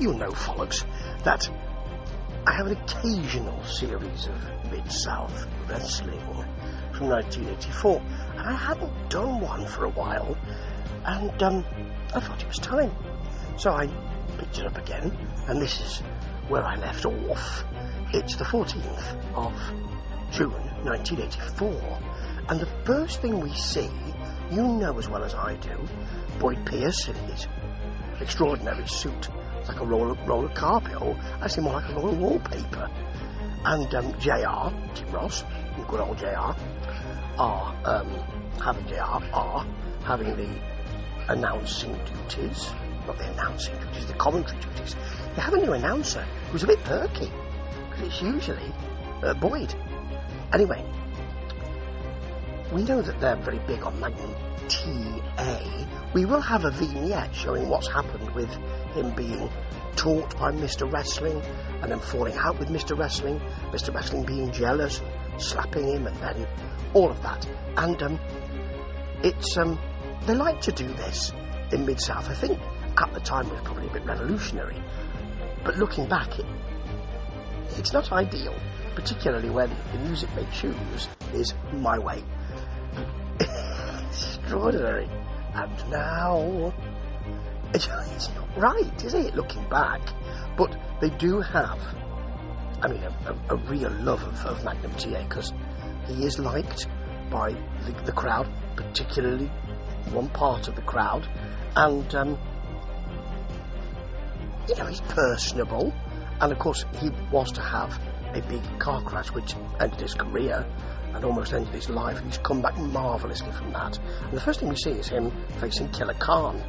you'll know, Follocks, that I have an occasional series of Mid-South wrestling from 1984, and I hadn't done one for a while, and I thought it was time. So I picked it up again, and this is where I left off. It's the 14th of June 1984, and the first thing we see, you know as well as I do, Boyd Pierce in his extraordinary suit. It's like a roll of carpet, or actually more like a roll of wallpaper. And JR, Tim Ross, good old JR, are having the announcing duties. Not the announcing duties, the commentary duties. They have a new announcer who's a bit perky, because it's usually Boyd. Anyway, we know that they're very big on Magnum TA. We will have a vignette showing what's happened with him being taught by Mr. Wrestling and then falling out with Mr. Wrestling, Mr. Wrestling being jealous, slapping him, and then all of that. And it's they like to do this in Mid-South. I think at the time it was probably a bit revolutionary, but looking back, it's not ideal, particularly when the music they choose is My Way. Extraordinary. And now it's not right, is it, looking back? But they do have, I mean, a real love of Magnum TA, because he is liked by the crowd, particularly one part of the crowd, and he's personable, and of course he was to have a big car crash which ended his career and almost ended his life, and he's come back marvellously from that. And the first thing we see is him facing Killer Khan.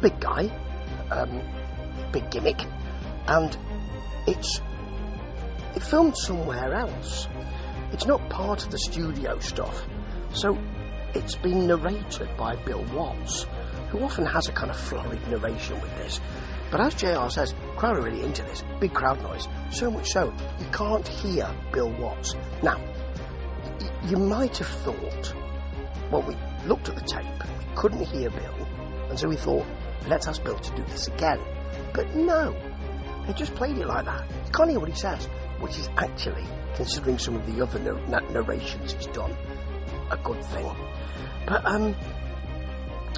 Big guy, big gimmick, and it's filmed somewhere else. It's not part of the studio stuff, so it's been narrated by Bill Watts, who often has a kind of florid narration with this. But as JR says, crowd are really into this, big crowd noise, so much so you can't hear Bill Watts. Now, you might have thought, when we looked at the tape, we couldn't hear Bill, and so we thought, let's ask Bill to do this again. But no, they just played it like that. You can't hear what he says, which is actually, considering some of the other narrations he's done, a good thing. But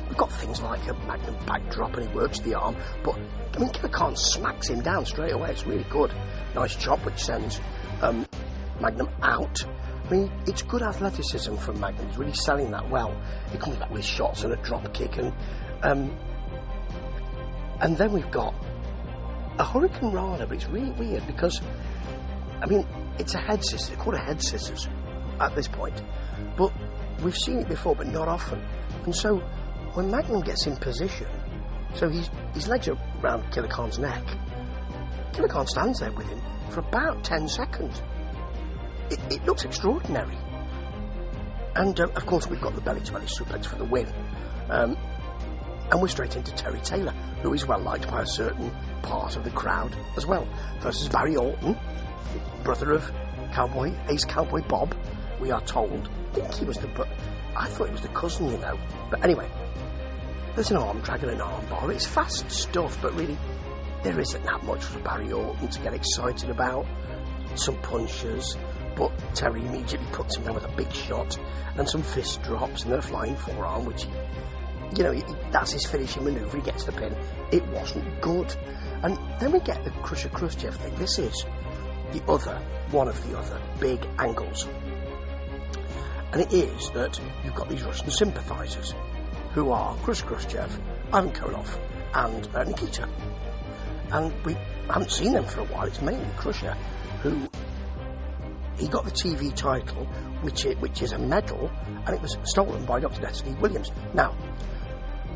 we've got things like a Magnum backdrop, and he works the arm, but I mean, Killer Khan smacks him down straight away. It's really good. Nice chop, which sends Magnum out. I mean, it's good athleticism from Magnum. He's really selling that well. He comes back with shots and a drop kick, and then we've got a Hurricane Rana, but it's really weird because, I mean, it's a head scissors. It's called a head scissors at this point, but we've seen it before, but not often. And so when Magnum gets in position, so his legs are around Killer Khan's neck, Killer Khan stands there with him for about 10 seconds. It looks extraordinary. And of course we've got the belly-to-belly suplex for the win. And we're straight into Terry Taylor, who is well liked by a certain part of the crowd as well, versus Barry Orton, brother of Ace Cowboy Bob, we are told. I thought it was the cousin, you know. But anyway, there's an arm drag and an arm bar. It's fast stuff, but really, there isn't that much for Barry Orton to get excited about. Some punches, but Terry immediately puts him down with a big shot and some fist drops and then a flying forearm, which, that's his finishing manoeuvre. He gets the pin. It wasn't good. And then we get the Crusher Khrushchev thing. This is one of the other big angles. And it is that you've got these Russian sympathisers who are Khrushchev, Ivan Koloff, and Nikita. And we haven't seen them for a while. It's mainly Crusher, who he got the TV title, which is a medal, and it was stolen by Dr. Destiny Williams. Now,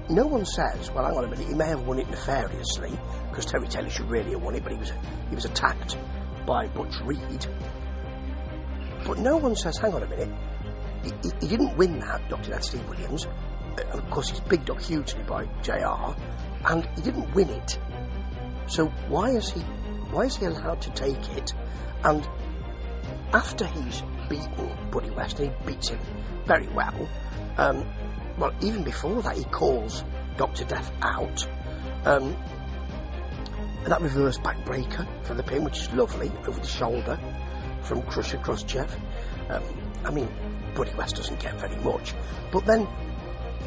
no one says, well, hang on a minute, he may have won it nefariously, because Terry Taylor should really have won it, but he was attacked by Butch Reed. But no one says, hang on a minute, he didn't win that, Dr. Steve Williams. Of course, he's bigged up hugely by JR, and he didn't win it. So why is he allowed to take it? And after he's beaten Buddy West, and he beats him very well, well, even before that, he calls Dr. Death out, And that reverse backbreaker for the pin, which is lovely, over the shoulder from Crusher Khrushchev. I mean, Buddy West doesn't get very much, but then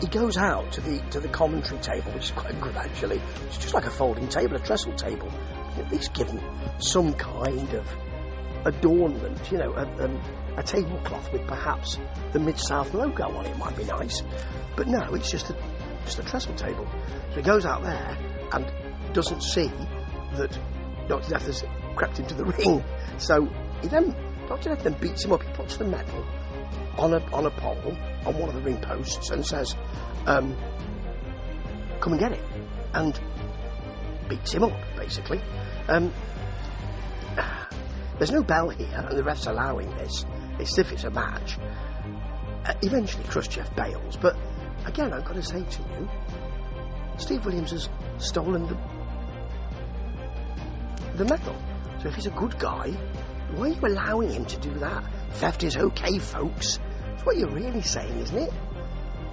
he goes out to the commentary table, which is quite good actually. It's just like a folding table, a trestle table. At least give him some kind of adornment, you know, a tablecloth with perhaps the Mid-South logo on it might be nice. But no, it's just a trestle table. So he goes out there and doesn't see that Dr. Death has crept into the ring. So Dr. Death then beats him up. He puts the medal on a pole on one of the ring posts and says, come and get it, and beats him up basically. There's no bell here, and the ref's allowing this. It's if it's a match. Eventually Khrushchev bails, but again, I've got to say to you, Steve Williams has stolen the medal. So if he's a good guy, why are you allowing him to do that? Theft is okay, folks. That's what you're really saying, isn't it?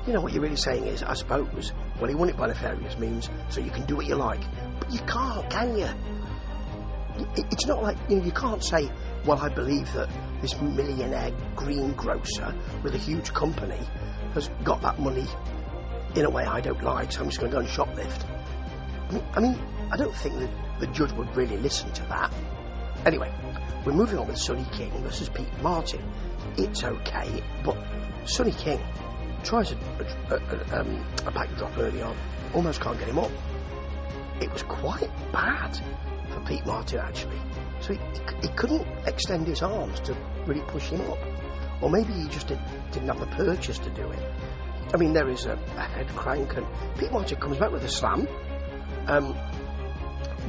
You know what you're really saying is, I suppose, well, he won it by nefarious means, so you can do what you like. But you can't, can you? It's not like, you know, you can't say, well, I believe that this millionaire greengrocer with a huge company has got that money in a way I don't like, so I'm just going to go and shoplift. I mean, I don't think that the judge would really listen to that. Anyway, we're moving on with Sonny King versus Pete Martin. It's okay, but Sonny King tries a backdrop early on, almost can't get him up. It was quite bad for Pete Martin, actually. So he couldn't extend his arms to really push him up. Or maybe he just didn't have the purchase to do it. I mean, there is a head crank, and Pete Martin comes back with a slam.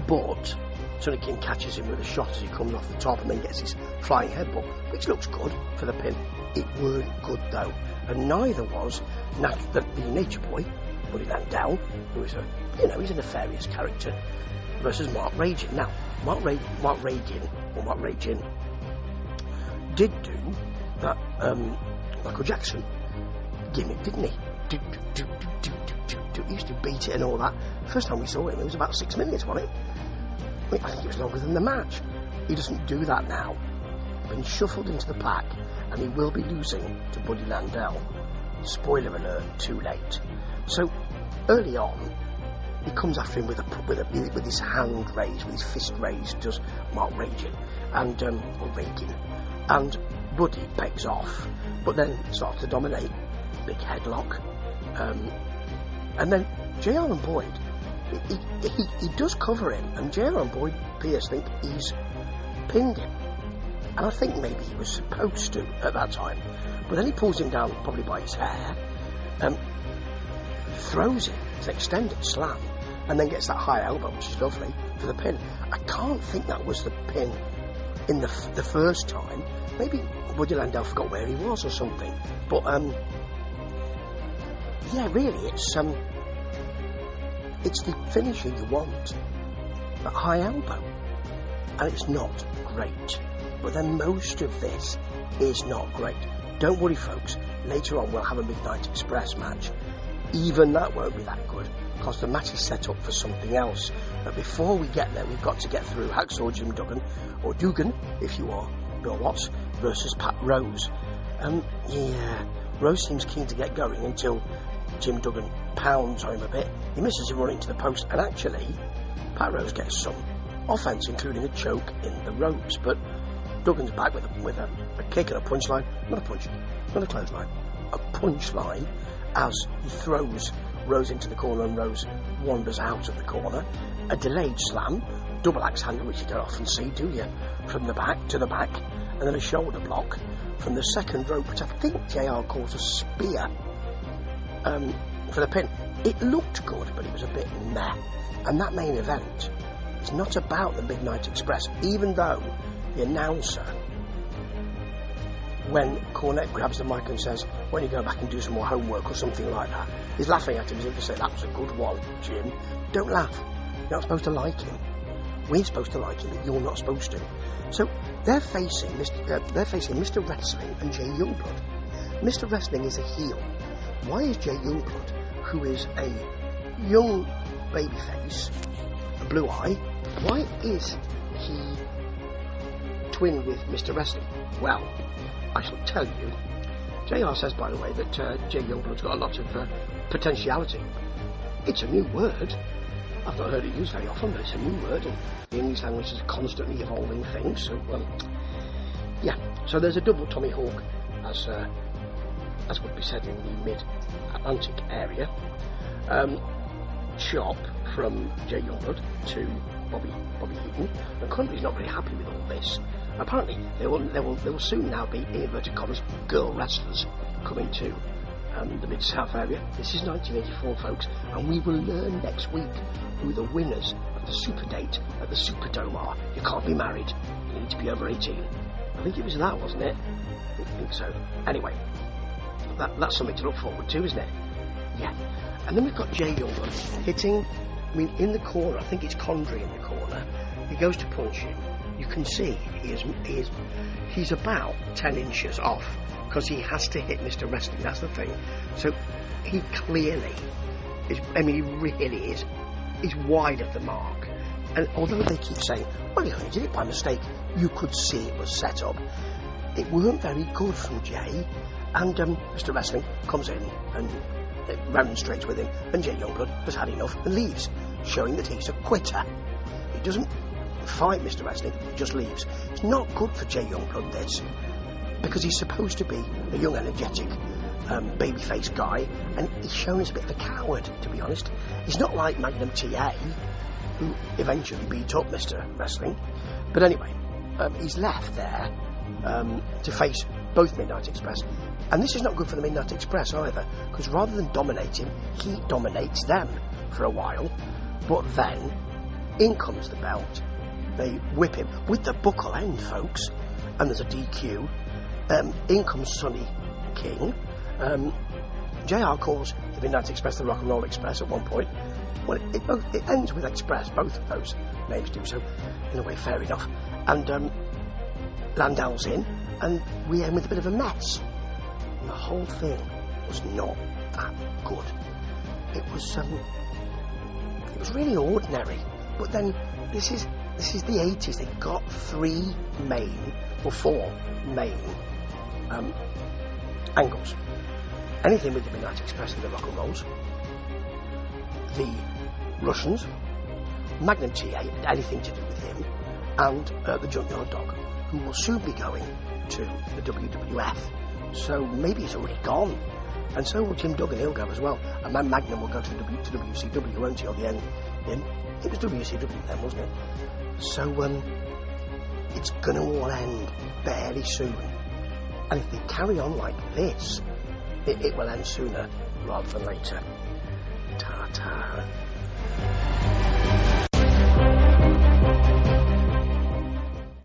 But Sonny King catches him with a shot as he comes off the top and then gets his flying headbutt, which looks good for the pin. It weren't good, though. And neither was the Nature Boy, Buddy Landau, who is he's a nefarious character, versus Mark Ragin. Now, Mark Ragin did do that Michael Jackson gimmick, didn't he? He used to beat it and all that. First time we saw him, it was about 6 minutes, wasn't it? I think it was longer than the match. He doesn't do that now. Been shuffled into the pack, and he will be losing to Buddy Landau. Spoiler alert, too late. So, early on, he comes after him with his hand raised, with his fist raised, does Mark Ragin, Reagan. And Buddy begs off, but then starts to dominate. Big headlock. And then J.R. and Boyd, he does cover him, and J.R. and Boyd Pierce think he's pinned him. And I think maybe he was supposed to at that time. But then he pulls him down, probably by his hair, throws him, it's an extended slam, and then gets that high elbow, which is lovely, for the pin. I can't think that was the pin in the first time. Maybe Buddy Landau forgot where he was or something. But, yeah, really, it's the finisher you want. That high elbow. And it's not great. But then most of this is not great. Don't worry, folks. Later on, we'll have a Midnight Express match. Even that won't be that good, because the match is set up for something else. But before we get there, we've got to get through Hacksaw Jim Duggan, or Dugan, if you are Bill Watts, versus Pat Rose. Rose seems keen to get going until Jim Duggan pounds on him a bit. He misses him running to the post, and actually, Pat Rose gets some offence, including a choke in the ropes. But Duggan's back with a kick and a punchline. Not a punch, not a clothesline. A punchline as he throws Rose into the corner and Rose wanders out of the corner. A delayed slam, double axe handle, which you don't often see, do you? From the back to the back. And then a shoulder block from the second rope, which I think JR calls a spear, for the pin. It looked good, but it was a bit meh. And that main event is not about the Midnight Express, even though the announcer, when Cornette grabs the mic and says, when you go back and do some more homework or something like that, he's laughing at him as if to say, that was a good one, Jim. Don't laugh. You're not supposed to like him. We're supposed to like him, but you're not supposed to. So they're facing Mr. Wrestling and Jay Youngblood. Mr. Wrestling is a heel. Why is Jay Youngblood, who is a young babyface, a blue eye. Why is he twin with Mr. Wrestling? Well, I shall tell you. JR says, by the way, that Jay Youngblood's got a lot of potentiality. It's a new word. I've not heard it used very often, but it's a new word, and the English language is a constantly evolving thing, so, yeah. So there's a double Tommy Hawk, as would be said in the mid-Atlantic area. Chop from Jay Youngblood to Bobby Eaton. And Crumbly's not very happy with all this. Apparently, there will soon now be, in inverted commas, girl wrestlers coming to the Mid-South area. This is 1984, folks, and we will learn next week who the winners of the Super Date at the Superdome are. You can't be married. You need to be over 18. I think it was that, wasn't it? I think so. Anyway, that's something to look forward to, isn't it? Yeah. And then we've got Jay Youngblood hitting, in the corner. I think it's Condry in the corner. He goes to punch him. You can see he's about 10 inches off because he has to hit Mr. Wrestling. That's the thing. So he clearly is. He really is. He's wide of the mark. And although they keep saying, well, he only did it by mistake, you could see it was set up. It weren't very good from Jay. And Mr. Wrestling comes in and remonstrates with him, and Jay Youngblood has had enough and leaves, showing that he's a quitter. He doesn't fight Mr. Wrestling, he just leaves. It's not good for Jay Youngblood, this, because he's supposed to be a young, energetic, babyface guy, and he's shown as a bit of a coward, to be honest. He's not like Magnum TA, who eventually beat up Mr. Wrestling. But anyway, he's left there to face both Midnight Express. And this is not good for the Midnight Express either, because rather than dominate him, he dominates them for a while. But then, in comes the belt. They whip him with the buckle end, folks. And there's a DQ. In comes Sonny King. JR calls the Midnight Express the Rock and Roll Express at one point. Well, it ends with Express, both of those names do, so in a way fair enough. And Landau's in, and we end with a bit of a mess. And the whole thing was not that good. It was really ordinary. But then this is the 80s. They got four main angles. Anything with the Midnight Express and the Rock and Rolls, the Russians, Magnum TA, anything to do with him, and the Junkyard Dog, who will soon be going to the WWF. So maybe he's already gone. And so will Jim Duggan, he'll go as well. And then Magnum will go to WCW, won't he, or the end? It was WCW then, wasn't it? So it's going to all end fairly soon. And if they carry on like this, it will end sooner rather than later. Ta-ta.